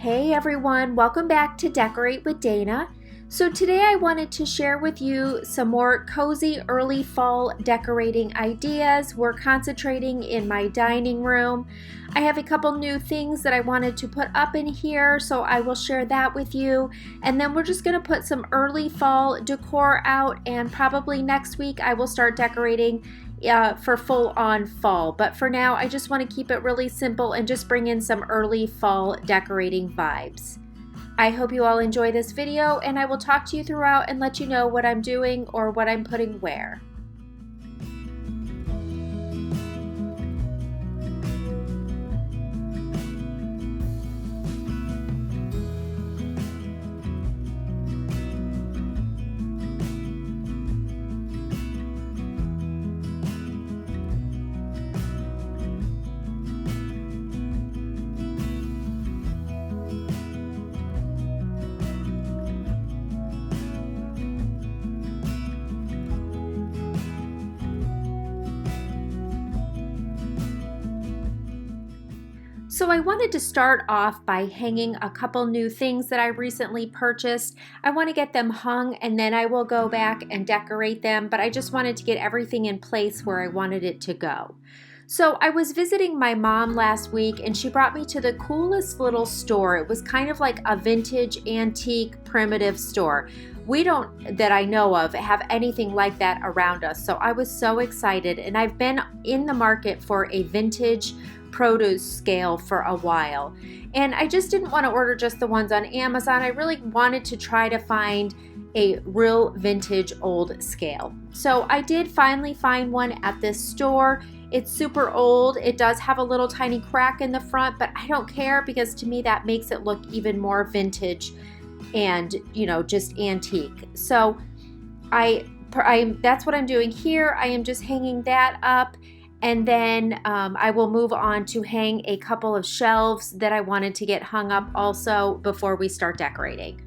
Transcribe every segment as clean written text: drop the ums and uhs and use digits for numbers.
Hey everyone, welcome back to Decorate with Dana. So today I wanted to share with you some more cozy early fall decorating ideas. We're concentrating in my dining room. I have a couple new things that I wanted to put up in here, so I will share that with you. And then we're just going to put some early fall decor out, and probably next week I will start decorating for full on fall. But for now, I just want to keep it really simple and just bring in some early fall decorating vibes. I hope you all enjoy this video, and I will talk to you throughout and let you know what I'm doing or what I'm putting where. So I wanted to start off by hanging a couple new things that I recently purchased. I want to get them hung and then I will go back and decorate them, but I just wanted to get everything in place where I wanted it to go. So I was visiting my mom last week and she brought me to the coolest little store. It was kind of like a vintage, antique, primitive store. We don't, that I know of, have anything like that around us. So I was so excited, and I've been in the market for a vintage produce scale for a while. And I just didn't want to order just the ones on Amazon. I really wanted to try to find a real vintage old scale. So I did finally find one at this store. It's super old. It does have a little tiny crack in the front, but I don't care because to me that makes it look even more vintage and, just antique. So that's what I'm doing here. I am just hanging that up, and then I will move on to hang a couple of shelves that I wanted to get hung up also before we start decorating.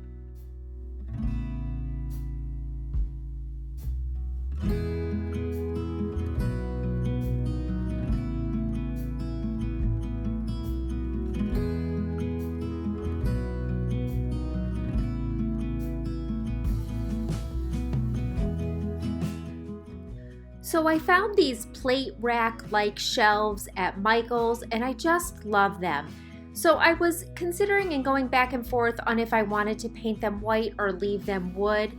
So I found these plate rack-like shelves at Michael's, and I just love them. So I was considering and going back and forth on if I wanted to paint them white or leave them wood.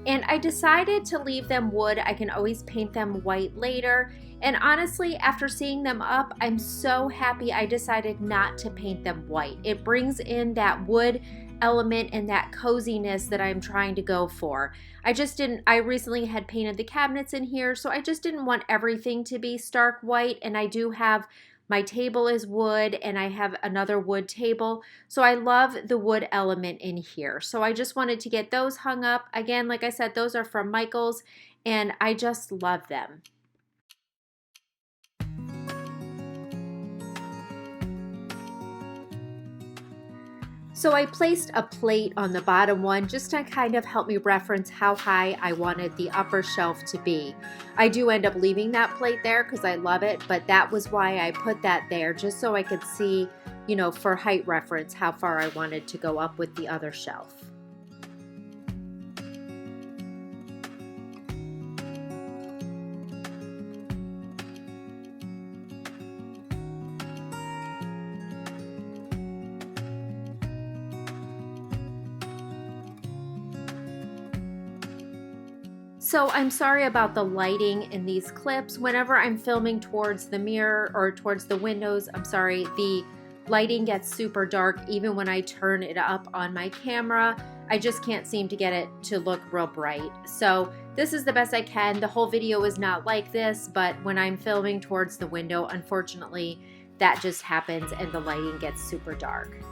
And I decided to leave them wood. I can always paint them white later. And honestly, after seeing them up, I'm so happy I decided not to paint them white. It brings in that wood element and that coziness that I'm trying to go for. I recently had painted the cabinets in here, so I just didn't want everything to be stark white. And I do have, my table is wood and I have another wood table. So I love the wood element in here. So I just wanted to get those hung up. Again, like I said, those are from Michael's and I just love them. So I placed a plate on the bottom one just to kind of help me reference how high I wanted the upper shelf to be. I do end up leaving that plate there because I love it, but that was why I put that there, just so I could see, for height reference, how far I wanted to go up with the other shelf. So I'm sorry about the lighting in these clips. Whenever I'm filming towards the mirror or towards the windows, the lighting gets super dark even when I turn it up on my camera. I just can't seem to get it to look real bright. So this is the best I can. The whole video is not like this, but when I'm filming towards the window, unfortunately, that just happens and the lighting gets super dark.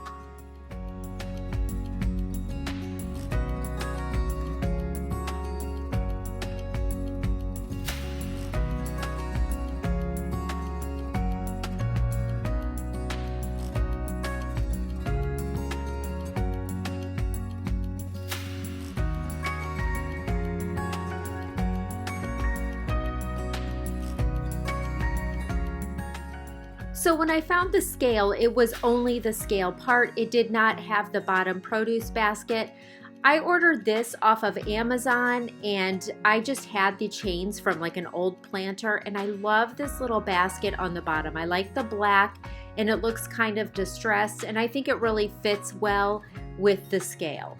So when I found the scale, it was only the scale part. It did not have the bottom produce basket. I ordered this off of Amazon, and I just had the chains from like an old planter, and I love this little basket on the bottom. I like the black, and it looks kind of distressed, and I think it really fits well with the scale.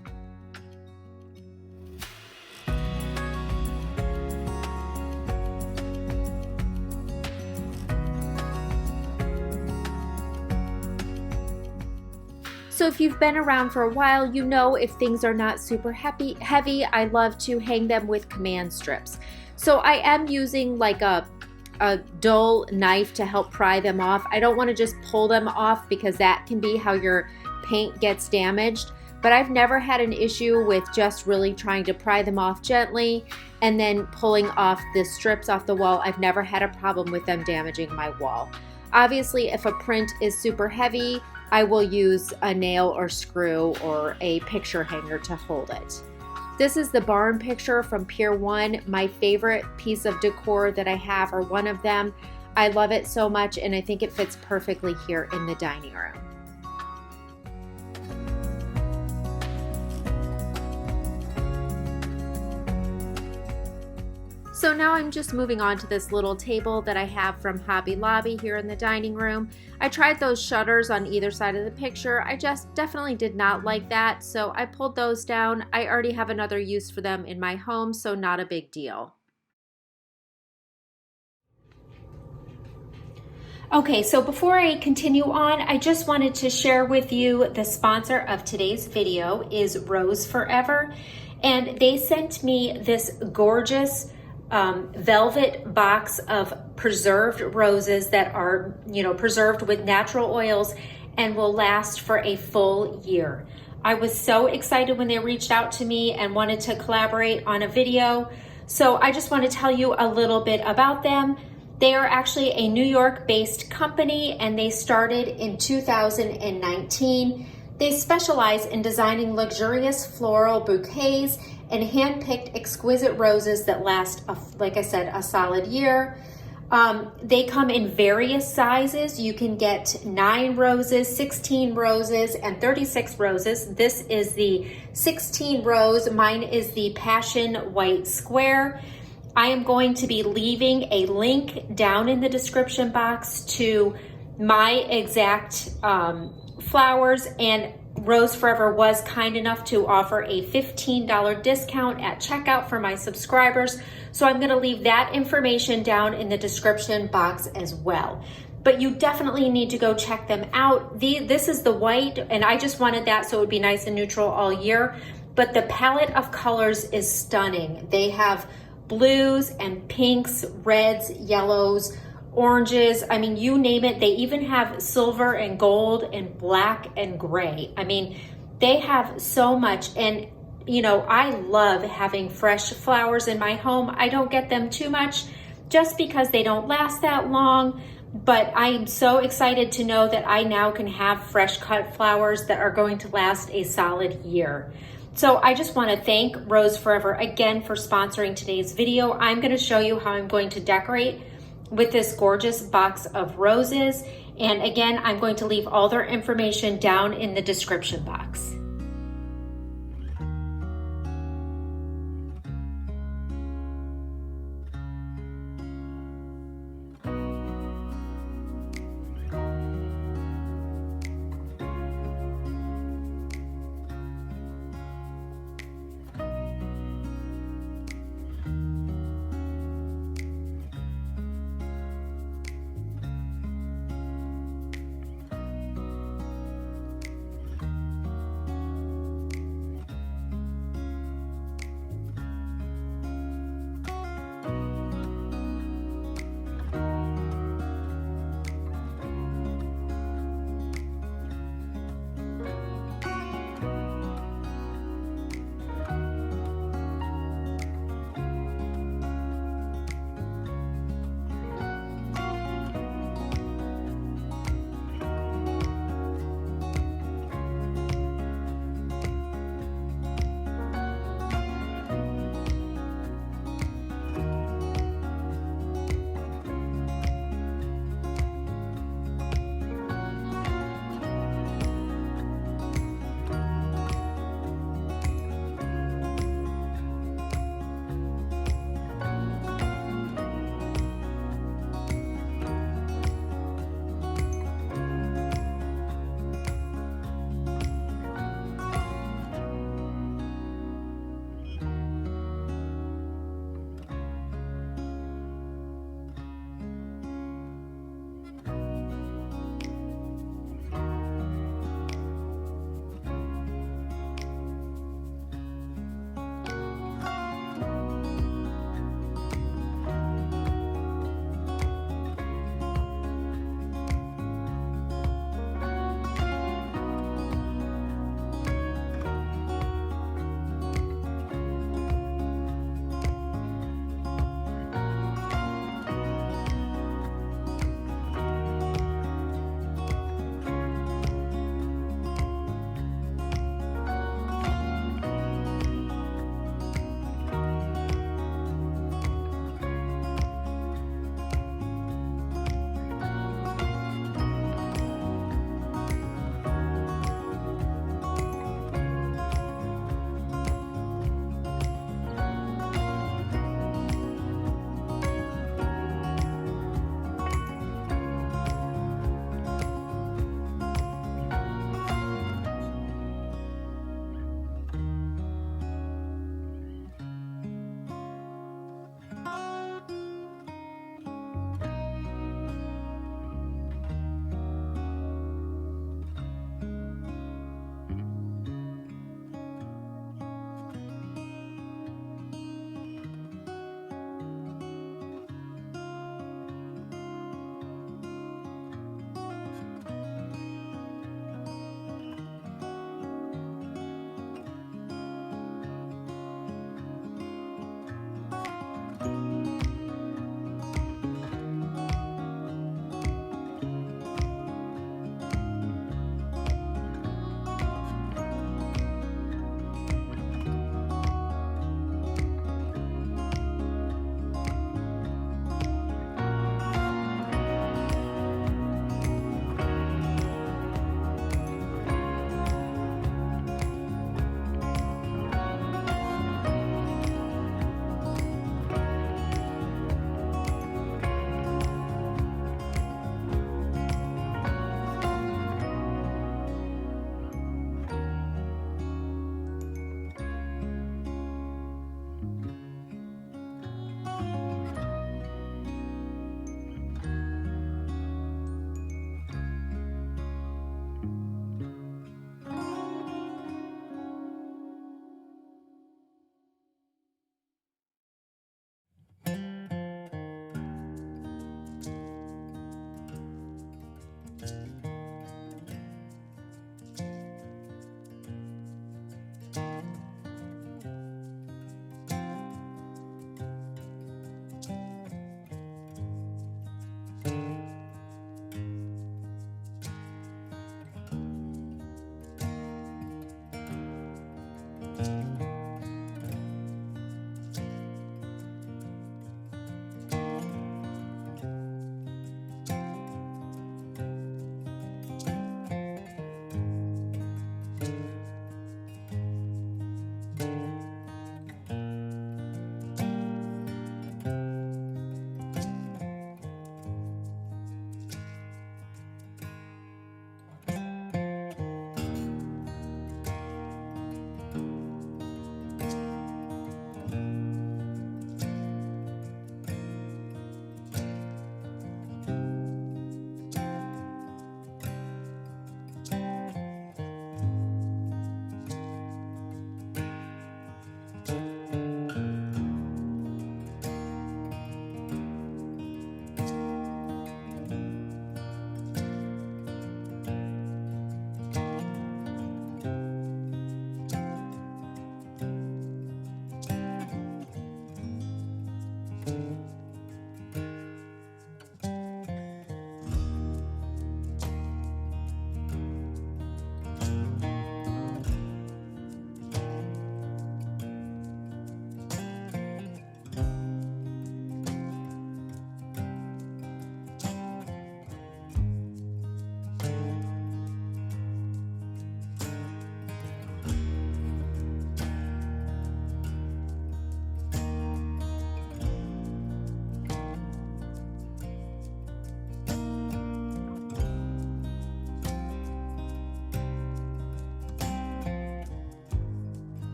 So if you've been around for a while, you know if things are not super heavy, I love to hang them with command strips. So I am using like a dull knife to help pry them off. I don't want to just pull them off because that can be how your paint gets damaged. But I've never had an issue with just really trying to pry them off gently and then pulling off the strips off the wall. I've never had a problem with them damaging my wall. Obviously, if a print is super heavy, I will use a nail or screw or a picture hanger to hold it. This is the barn picture from Pier 1, my favorite piece of decor that I have, or one of them. I love it so much, and I think it fits perfectly here in the dining room. So now I'm just moving on to this little table that I have from Hobby Lobby here in the dining room. I tried those shutters on either side of the picture. I just definitely did not like that, so I pulled those down. I already have another use for them in my home, so not a big deal. Okay, so before I continue on, I just wanted to share with you the sponsor of today's video is Rose Forever, and they sent me this gorgeous velvet box of preserved roses that are, preserved with natural oils and will last for a full year. I was so excited when they reached out to me and wanted to collaborate on a video. So I just want to tell you a little bit about them. They are actually a New York-based company, and they started in 2019. They specialize in designing luxurious floral bouquets and hand-picked exquisite roses that last, like I said, a solid year. They come in various sizes. You can get 9 roses, 16 roses, and 36 roses. This is the 16 rose. Mine is the Passion White Square. I am going to be leaving a link down in the description box to my exact flowers, and Rose Forever was kind enough to offer a $15 discount at checkout for my subscribers. So I'm going to leave that information down in the description box as well. But you definitely need to go check them out. This is the white, and I just wanted that so it would be nice and neutral all year. But the palette of colors is stunning. They have blues and pinks, reds, yellows, oranges, I mean, you name it. They even have silver and gold and black and gray. I mean, they have so much. And, I love having fresh flowers in my home. I don't get them too much just because they don't last that long. But I am so excited to know that I now can have fresh cut flowers that are going to last a solid year. So I just want to thank Rose Forever again for sponsoring today's video. I'm going to show you how I'm going to decorate with this gorgeous box of roses. And again, I'm going to leave all their information down in the description box.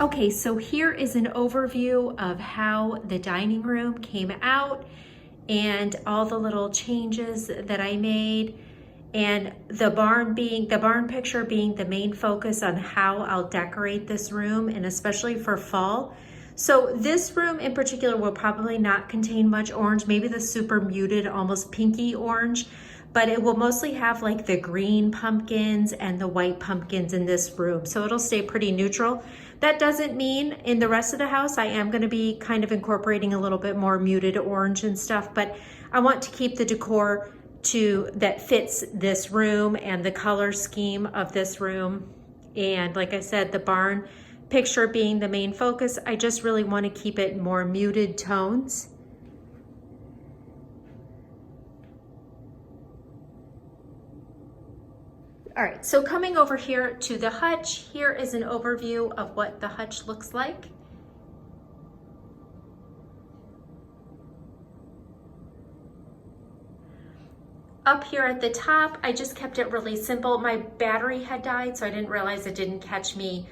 Okay, so here is an overview of how the dining room came out and all the little changes that I made, and the barn picture being the main focus on how I'll decorate this room, and especially for fall. So this room in particular will probably not contain much orange, maybe the super muted, almost pinky orange, but it will mostly have like the green pumpkins and the white pumpkins in this room. So it'll stay pretty neutral. That doesn't mean in the rest of the house I am going to be kind of incorporating a little bit more muted orange and stuff, but I want to keep the decor that fits this room and the color scheme of this room. And like I said, the barn picture being the main focus, I just really want to keep it more muted tones. All right, so coming over here to the hutch, here is an overview of what the hutch looks like. Up here at the top, I just kept it really simple. My battery had died, so I didn't realize it didn't catch me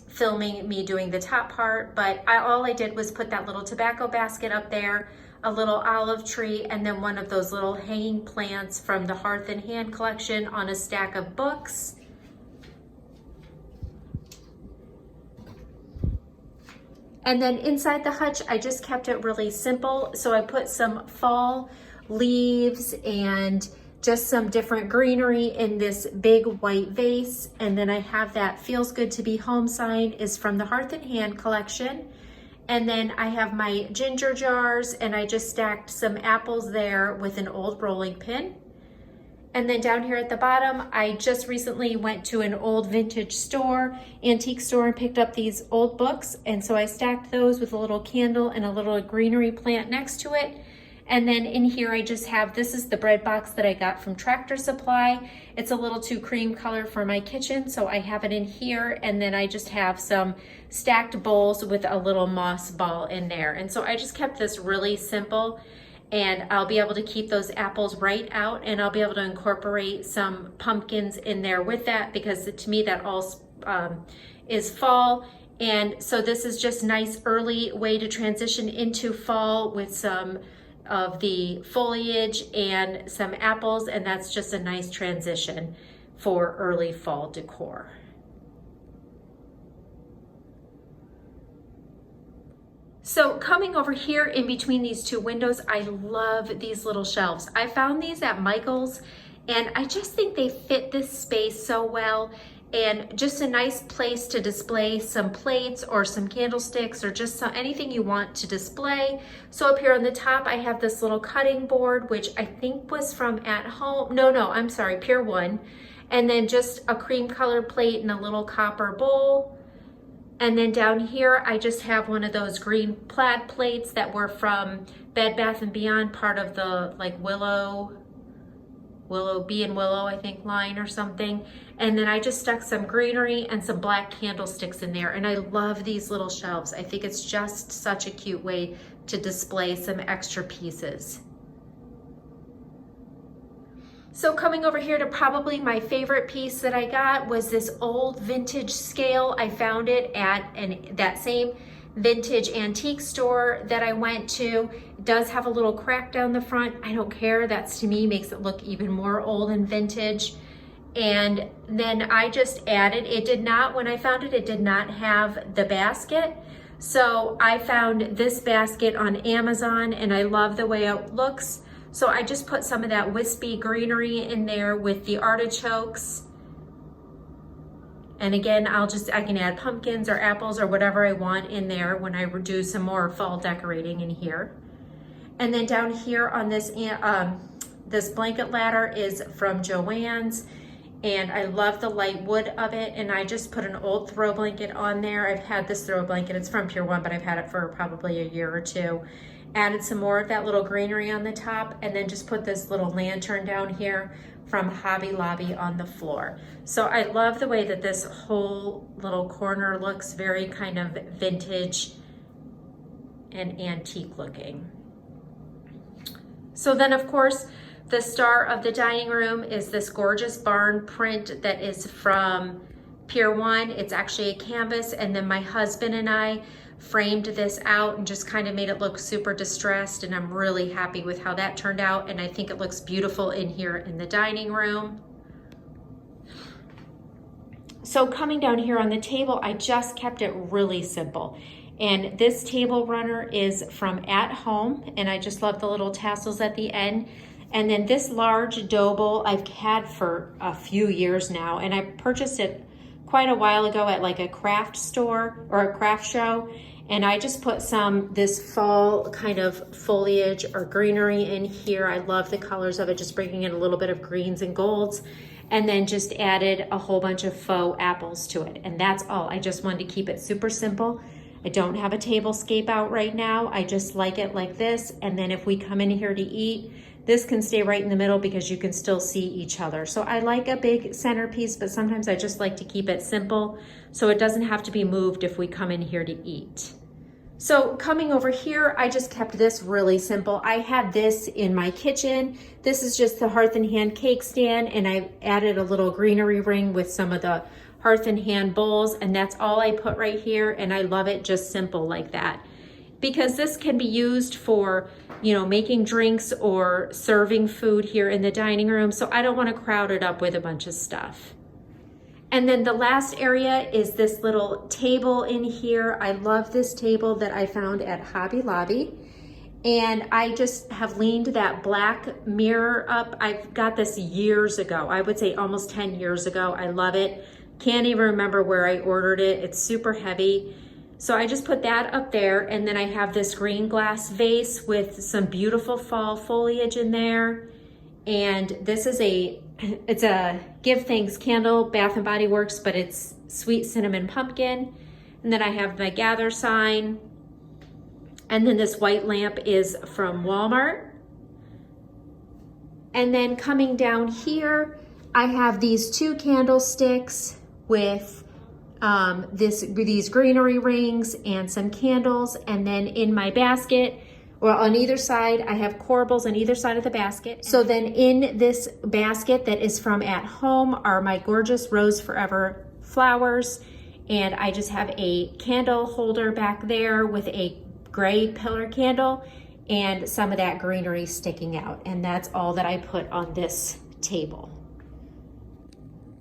filming me doing the top part, but all I did was put that little tobacco basket up there, a little olive tree, and then one of those little hanging plants from the Hearth and Hand collection on a stack of books. And then inside the hutch, I just kept it really simple. So I put some fall leaves and just some different greenery in this big white vase. And then I have that Feels Good to Be Home sign is from the Hearth and Hand collection. And then I have my ginger jars, and I just stacked some apples there with an old rolling pin. And then down here at the bottom, I just recently went to an old vintage store, antique store, and picked up these old books. And so I stacked those with a little candle and a little greenery plant next to it. And then in here, I just have, this is the bread box that I got from Tractor Supply. It's a little too cream color for my kitchen, so I have it in here. And then I just have some stacked bowls with a little moss ball in there. And so I just kept this really simple, and I'll be able to keep those apples right out, and I'll be able to incorporate some pumpkins in there with that, because to me that all is fall. And so this is just nice early way to transition into fall with some of the foliage and some apples, and that's just a nice transition for early fall decor. So coming over here in between these two windows, I love these little shelves. I found these at Michael's, and I just think they fit this space so well, and just a nice place to display some plates or some candlesticks or just anything you want to display. So up here on the top, I have this little cutting board, which I think was from At Home. No, I'm sorry, Pier 1. And then just a cream color plate and a little copper bowl. And then down here, I just have one of those green plaid plates that were from Bed Bath & Beyond, part of the like Willow, Bee and Willow, I think, line or something. And then I just stuck some greenery and some black candlesticks in there. And I love these little shelves. I think it's just such a cute way to display some extra pieces. So coming over here to probably my favorite piece that I got was this old vintage scale. I found it at that same vintage antique store that I went to. It does have a little crack down the front. I don't care. That's, to me, makes it look even more old and vintage. And then I just added, it did not, when I found it, it did not have the basket. So I found this basket on Amazon, and I love the way it looks. So I just put some of that wispy greenery in there with the artichokes. And again, I can add pumpkins or apples or whatever I want in there when I do some more fall decorating in here. And then down here on this blanket ladder is from Joann's, and I love the light wood of it. And I just put an old throw blanket on there. I've had this throw blanket, it's from Pier 1, but I've had it for probably a year or two. Added some more of that little greenery on the top, and then just put this little lantern down here from Hobby Lobby on the floor. So I love the way that this whole little corner looks, very kind of vintage and antique looking. So then, of course, the star of the dining room is this gorgeous barn print that is from Pier 1. It's actually a canvas, and then my husband and I framed this out and just kind of made it look super distressed, and I'm really happy with how that turned out, and I think it looks beautiful in here in the dining room. So coming down here on the table, I just kept it really simple. And this table runner is from At Home, and I just love the little tassels at the end. And then this large dough bowl I've had for a few years now, and I purchased it quite a while ago at like a craft store or a craft show. And I just put this fall kind of foliage or greenery in here. I love the colors of it, just bringing in a little bit of greens and golds. And then just added a whole bunch of faux apples to it. And that's all. I just wanted to keep it super simple. I don't have a tablescape out right now. I just like it like this. And then if we come in here to eat, this can stay right in the middle because you can still see each other. So I like a big centerpiece, but sometimes I just like to keep it simple so it doesn't have to be moved if we come in here to eat. So coming over here, I just kept this really simple. I had this in my kitchen. This is just the Hearth and Hand cake stand, and I added a little greenery ring with some of the Hearth and Hand bowls, and that's all I put right here, and I love it just simple like that. Because this can be used for, you know, making drinks or serving food here in the dining room, so I don't want to crowd it up with a bunch of stuff. And then the last area is this little table in here. I love this table that I found at Hobby Lobby. And I just have leaned that black mirror up. I got this years ago. I would say almost 10 years ago. I love it. Can't even remember where I ordered it. It's super heavy. So I just put that up there. And then I have this green glass vase with some beautiful fall foliage in there. And this is it's a Give Thanks candle, Bath and Body Works, but it's sweet cinnamon pumpkin. And then I have my gather sign. And then this white lamp is from Walmart. And then coming down here, I have these two candlesticks with these greenery rings and some candles. And then in my basket, well, on either side, I have corbels on either side of the basket. So then in this basket that is from At Home are my gorgeous Rose Forever flowers. And I just have a candle holder back there with a gray pillar candle and some of that greenery sticking out. And that's all that I put on this table.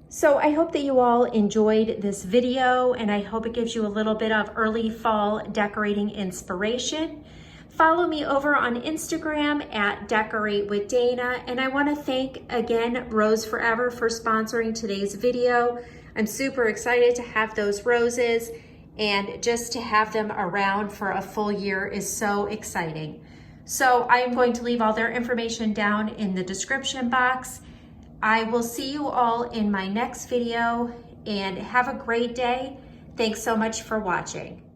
So I hope that you all enjoyed this video, and I hope it gives you a little bit of early fall decorating inspiration. Follow me over on Instagram at decoratewithdana, and I want to thank again Rose Forever for sponsoring today's video. I'm super excited to have those roses, and just to have them around for a full year is so exciting. So I am going to leave all their information down in the description box. I will see you all in my next video, and have a great day. Thanks so much for watching.